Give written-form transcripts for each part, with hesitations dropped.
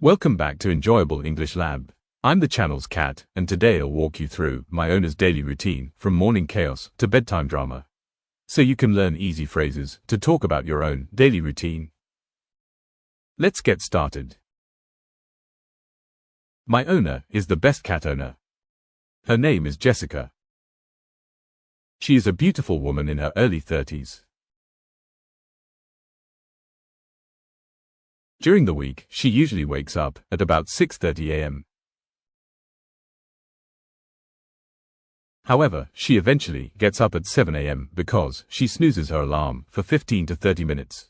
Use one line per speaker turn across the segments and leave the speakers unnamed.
Welcome back to Enjoyable English Lab. I'm the channel's cat, and today I'll walk you through my owner's daily routine from morning chaos to bedtime drama, so you can learn easy phrases to talk about your own daily routine. Let's get started. My owner is the best cat owner. Her name is Jessica. She is a beautiful woman in her early 30s. During the week, she usually wakes up at about 6:30 a.m. However, she eventually gets up at 7 a.m. because she snoozes her alarm for 15 to 30 minutes.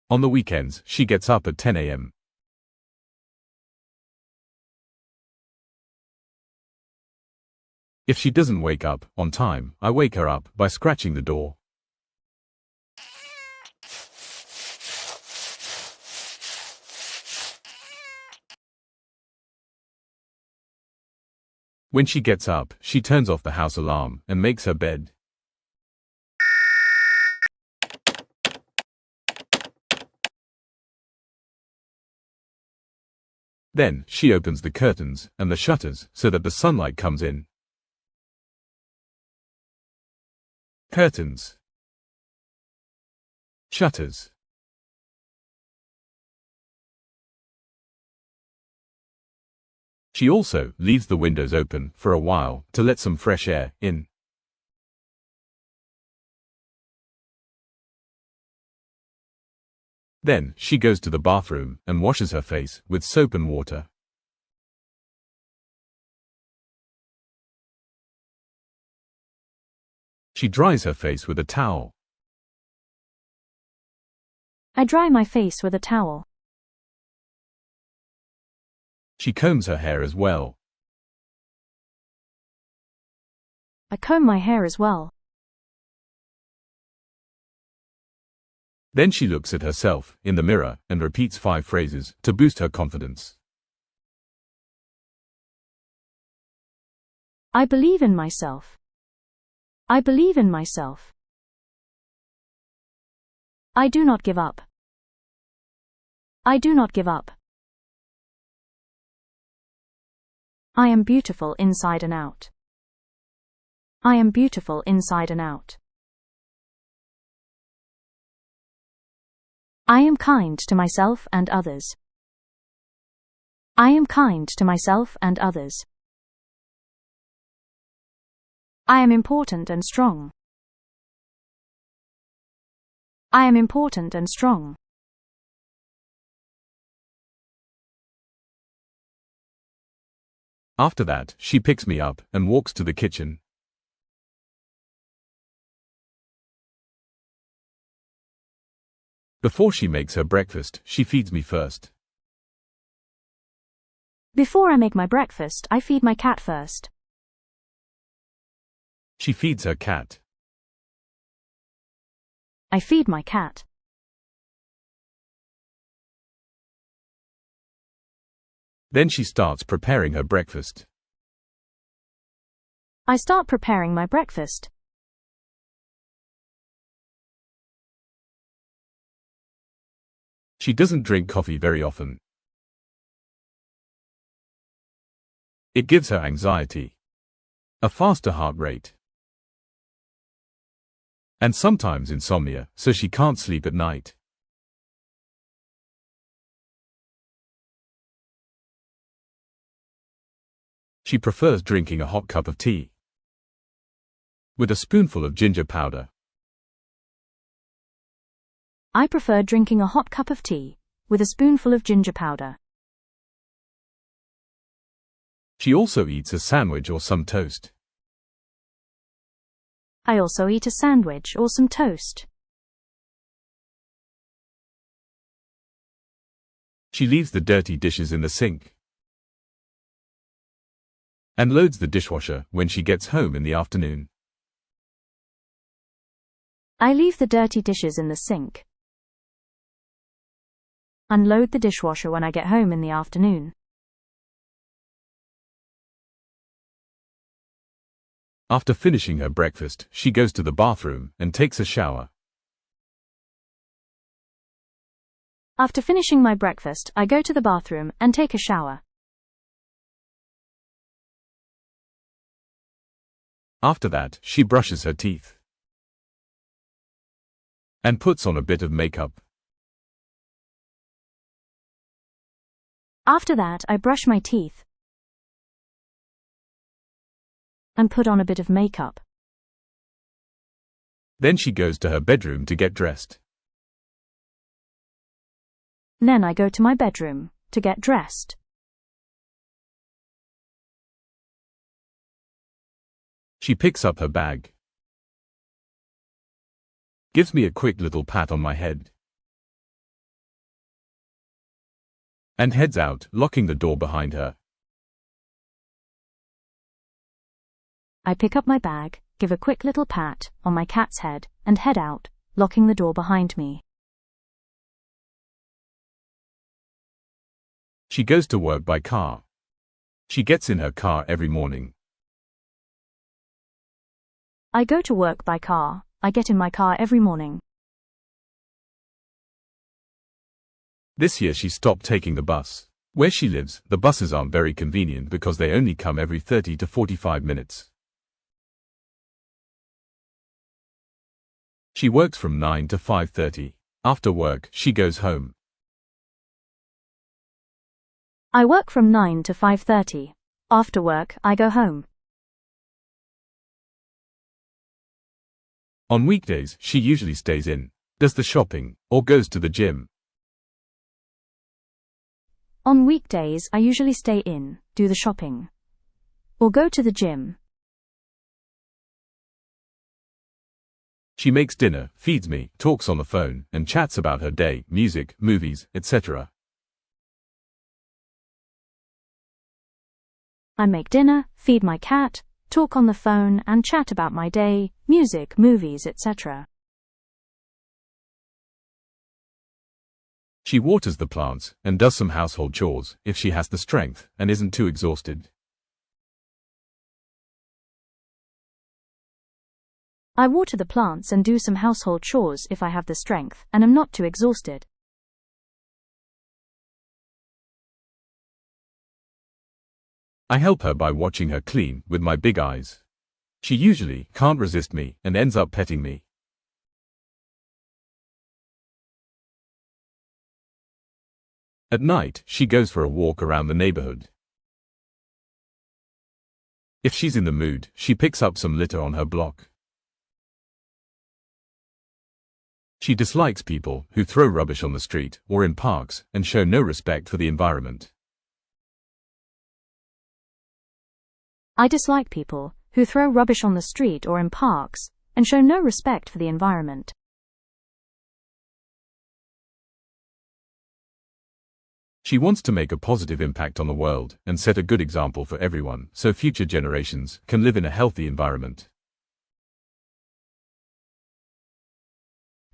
On the weekends, she gets up at 10 a.m. If she doesn't wake up on time, I wake her up by scratching the door. When she gets up, she turns off the house alarm and makes her bed. Then, she opens the curtains and the shutters so that the sunlight comes in. Curtains. Shutters. She also leaves the windows open for a while to let some fresh air in. Then, she goes to the bathroom and washes her face with soap and water. She dries her face with a towel.
I dry my face with a towel.
She combs her hair as well.
I comb my hair as well.
Then she looks at herself in the mirror and repeats 5 phrases to boost her confidence.
I believe in myself. I believe in myself. I do not give up. I do not give up. I am beautiful inside and out. I am beautiful inside and out. I am kind to myself and others. I am kind to myself and others. I am important and strong. I am important and strong.
After that, she picks me up and walks to the kitchen. Before she makes her breakfast, she feeds me first.
Before I make my breakfast, I feed my cat first.
She feeds her cat.
I feed my cat.
Then she starts preparing her breakfast.
I start preparing my breakfast.
She doesn't drink coffee very often. It gives her anxiety, a faster heart rate, and sometimes insomnia, so she can't sleep at night. She prefers drinking a hot cup of tea with a spoonful of ginger powder.
I prefer drinking a hot cup of tea with a spoonful of ginger powder.
She also eats a sandwich or some toast.
I also eat a sandwich or some toast.
She leaves the dirty dishes in the sink and loads the dishwasher when she gets home in the afternoon.
I leave the dirty dishes in the sink. Unload the dishwasher when I get home in the afternoon.
After finishing her breakfast, she goes to the bathroom and takes a shower.
After finishing my breakfast, I go to the bathroom and take a shower.
After that, she brushes her teeth and puts on a bit of makeup.
After that, I brush my teeth and put on a bit of makeup.
Then she goes to her bedroom to get dressed.
Then I go to my bedroom to get dressed.
She picks up her bag, gives me a quick little pat on my head, and heads out, locking the door behind her.
I pick up my bag, give a quick little pat on my cat's head, and head out, locking the door behind me.
She goes to work by car. She gets in her car every morning.
I go to work by car. I get in my car every morning.
This year she stopped taking the bus. Where she lives, the buses aren't very convenient because they only come every 30 to 45 minutes. She works from 9 to 5:30. After work, she goes home.
I work from 9 to 5:30. After work, I go home.
On weekdays, she usually stays in, does the shopping, or goes to the gym.
On weekdays, I usually stay in, do the shopping, or go to the gym.
She makes dinner, feeds me, talks on the phone, and chats about her day, music, movies, etc.
I make dinner, feed my cat, talk on the phone, and chat about my day, music, movies, etc.
She waters the plants and does some household chores if she has the strength and isn't too exhausted.
I water the plants and do some household chores if I have the strength and am not too exhausted.
I help her by watching her clean with my big eyes. She usually can't resist me and ends up petting me. At night, she goes for a walk around the neighborhood. If she's in the mood, she picks up some litter on her block. She dislikes people who throw rubbish on the street or in parks and show no respect for the environment.
I dislike people who throw rubbish on the street or in parks and show no respect for the environment.
She wants to make a positive impact on the world and set a good example for everyone so future generations can live in a healthy environment.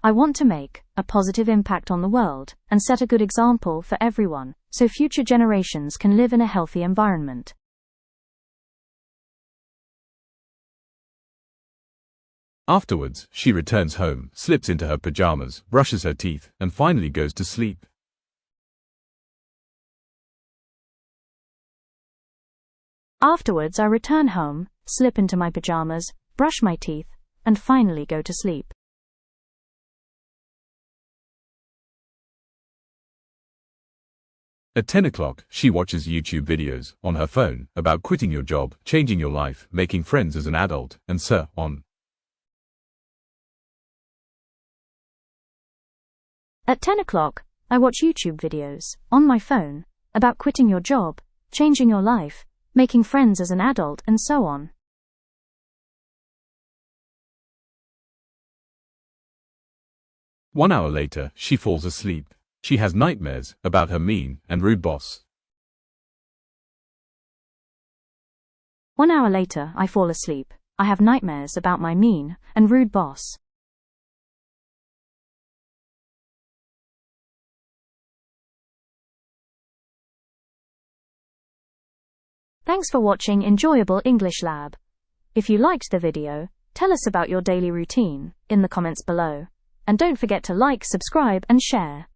I want to make a positive impact on the world and set a good example for everyone so future generations can live in a healthy environment.
Afterwards, she returns home, slips into her pajamas, brushes her teeth, and finally goes to sleep.
Afterwards, I return home, slip into my pajamas, brush my teeth, and finally go to sleep.
At 10 o'clock, she watches YouTube videos on her phone about quitting your job, changing your life, making friends as an adult, and so on.
At 10 o'clock, I watch YouTube videos on my phone about quitting your job, changing your life, making friends as an adult, and so on.
One hour later, she falls asleep. She has nightmares about her mean and rude boss.
1 hour later, I fall asleep. I have nightmares about my mean and rude boss. Thanks for watching Enjoyable English Lab. If you liked the video, tell us about your daily routine in the comments below. And don't forget to like, subscribe, and share.